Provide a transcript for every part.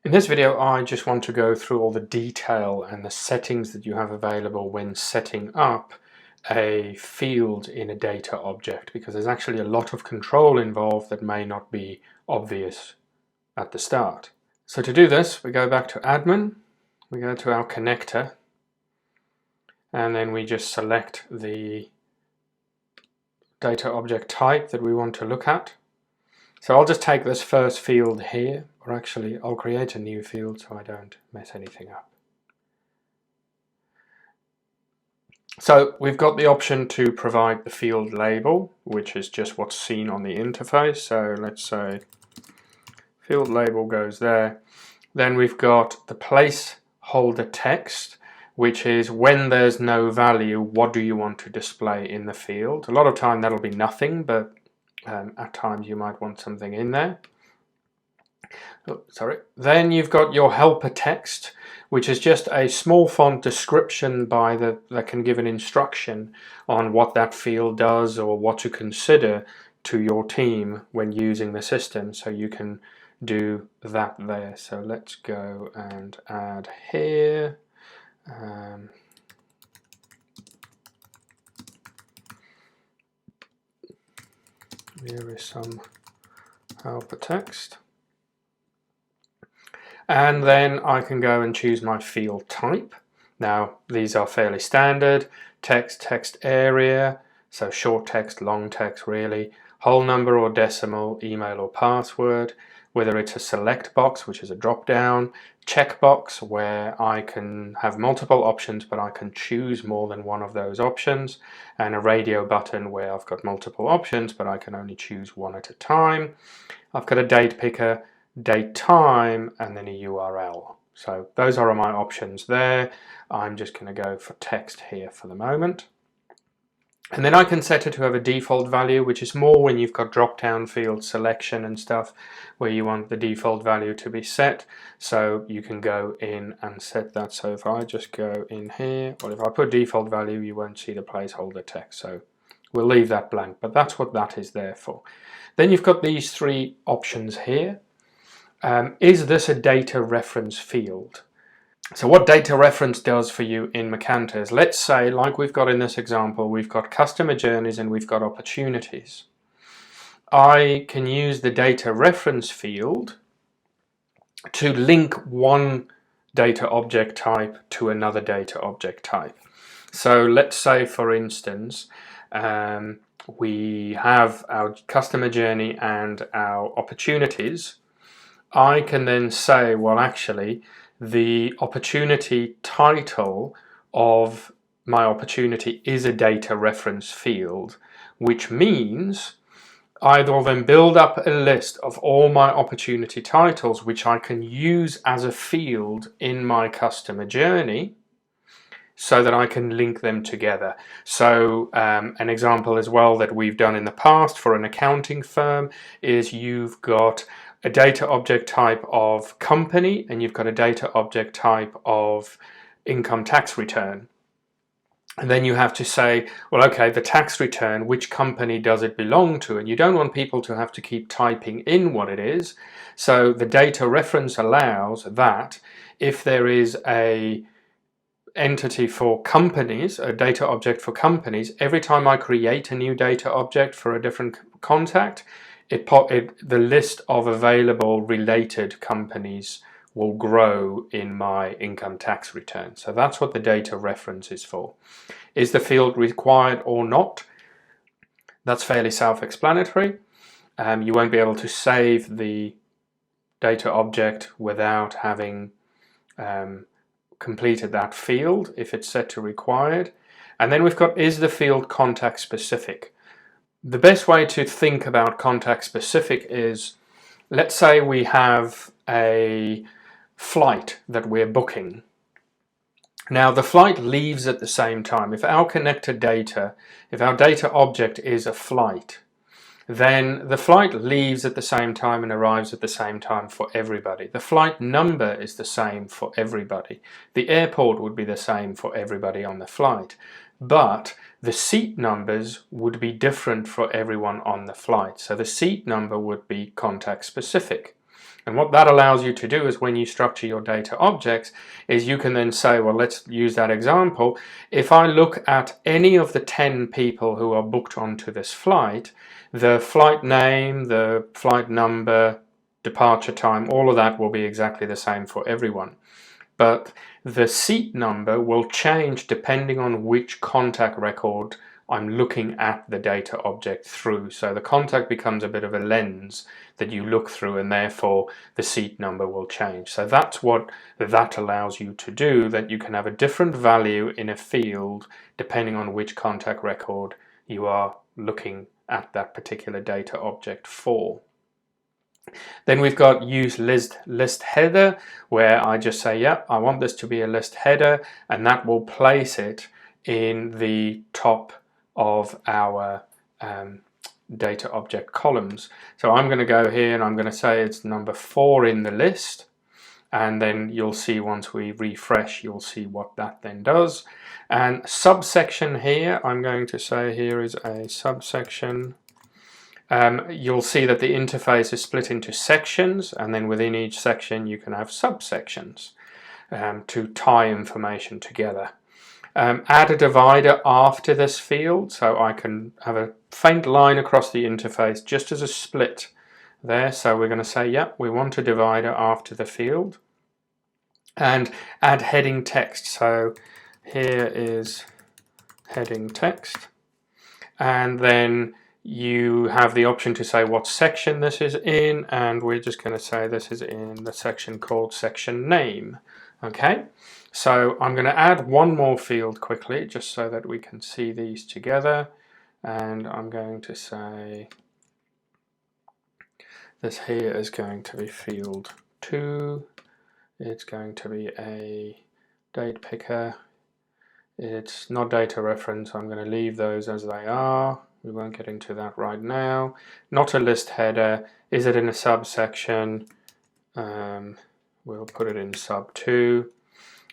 In this video, I just want to go through all the detail and the settings that you have available when setting up a field in a data object, because there's actually a lot of control involved that may not be obvious at the start. So to do this, we go back to admin, we go to our connector, and then we just select the data object type that we want to look at. So I'll just take this first field here, or actually I'll create a new field so I don't mess anything up. So we've got the option to provide the field label, which is just what's seen on the interface. So let's say field label goes there. Then we've got the placeholder text, which is when there's no value, what do you want to display in the field? A lot of time that'll be nothing, but at times you might want something in there. Oh, sorry. Then you've got your helper text, which is just a small font description that can give an instruction on what that field does or what to consider to your team when using the system. So you can do that there. So let's go and add here. Here is some helper text. And then I can go and choose my field type. Now these are fairly standard: text, text area, so short text, long text really, whole number or decimal, email or password, whether it's a select box, which is a drop down, checkbox where I can have multiple options but I can choose more than one of those options, and a radio button where I've got multiple options but I can only choose one at a time. I've got a date picker, date, time, and then a URL. So those are my options there. I'm just going to go for text here for the moment. And then I can set it to have a default value, which is more when you've got drop-down field selection and stuff where you want the default value to be set. So you can go in and set that. So if I just go in here, or if I put default value, you won't see the placeholder text. So we'll leave that blank, but that's what that is there for. Then you've got these three options here. Is this a data reference field? So what data reference does for you in Macanta is, let's say, like we've got in this example, we've got customer journeys and we've got opportunities. I can use the data reference field to link one data object type to another data object type. So let's say, for instance, we have our customer journey and our opportunities. I can then say, well, actually, the opportunity title of my opportunity is a data reference field, which means I will then build up a list of all my opportunity titles, which I can use as a field in my customer journey so that I can link them together. So an example as well that we've done in the past for an accounting firm is you've got a data object type of company and you've got a data object type of income tax return. And then you have to say, well, okay, the tax return, which company does it belong to? And you don't want people to have to keep typing in what it is. So the data reference allows that if there is a entity for companies, a data object for companies, every time I create a new data object for a different contact, the list of available related companies will grow in my income tax return. So that's what the data reference is for. Is the field required or not? That's fairly self-explanatory. You won't be able to save the data object without having completed that field if it's set to required. And then we've got, is the field contact specific? The best way to think about contact specific is, let's say we have a flight that we're booking. Now the flight leaves at the same time. If our connected data, if our data object is a flight, then the flight leaves at the same time and arrives at the same time for everybody. The flight number is the same for everybody. The airport would be the same for everybody on the flight. But the seat numbers would be different for everyone on the flight. So the seat number would be contact specific. And what that allows you to do is when you structure your data objects is you can then say, well, let's use that example. If I look at any of the 10 people who are booked onto this flight, the flight name, the flight number, departure time, all of that will be exactly the same for everyone. But the seat number will change depending on which contact record I'm looking at the data object through. So the contact becomes a bit of a lens that you look through, and therefore the seat number will change. So that's what that allows you to do, that you can have a different value in a field depending on which contact record you are looking at that particular data object for. Then we've got use list header, where I just say, yep, I want this to be a list header, and that will place it in the top of our data object columns. So I'm going to go here and I'm going to say it's number 4 in the list, and then you'll see once we refresh, you'll see what that then does. And subsection here, I'm going to say here is a subsection. You'll see that the interface is split into sections, and then within each section you can have subsections to tie information together. Add a divider after this field, so I can have a faint line across the interface just as a split there. So we're going to say, yep, we want a divider after the field. And add heading text. So here is heading text, and then you have the option to say what section this is in, and we're just going to say this is in the section called section name. Okay, so I'm going to add one more field quickly just so that we can see these together, and I'm going to say this here is going to be field 2. It's going to be a date picker. It's not data reference. I'm going to leave those as they are. We won't get into that right now. Not a list header. Is it in a subsection? We'll put it in sub 2.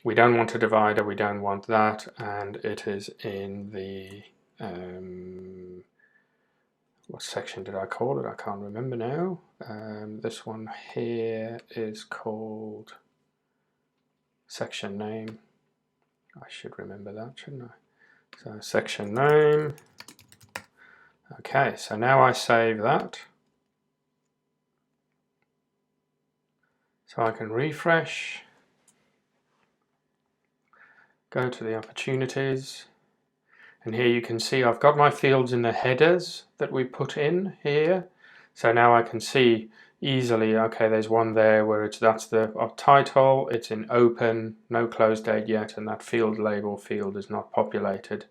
We don't want a divider, we don't want that, and it is in the what section did I call it? I can't remember now. This one here is called section name. I should remember that, shouldn't I? So section name. Okay, so now I save that. So I can refresh, go to the opportunities, and here you can see I've got my fields in the headers that we put in here. So now I can see easily, okay, there's one there where that's the title, it's in open, no close date yet, and that field label field is not populated.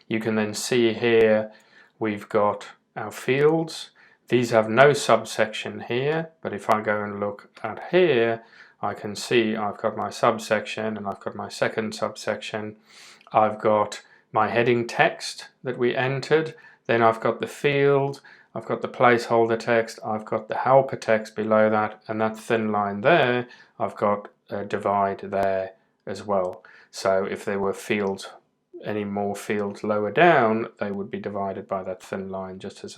You can then see here we've got our fields. These have no subsection here, but if I go and look at here, I can see I've got my subsection and I've got my second subsection. I've got my heading text that we entered, then I've got the field, I've got the placeholder text, I've got the helper text below that, and that thin line there, I've got a divide there as well. So if there were fields, any more fields lower down, they would be divided by that thin line, just as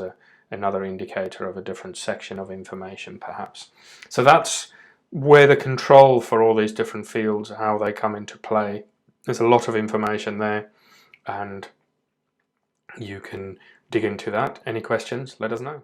another indicator of a different section of information perhaps. So that's where the control for all these different fields, how they come into play. There's a lot of information there, and you can dig into that. Any questions, let us know.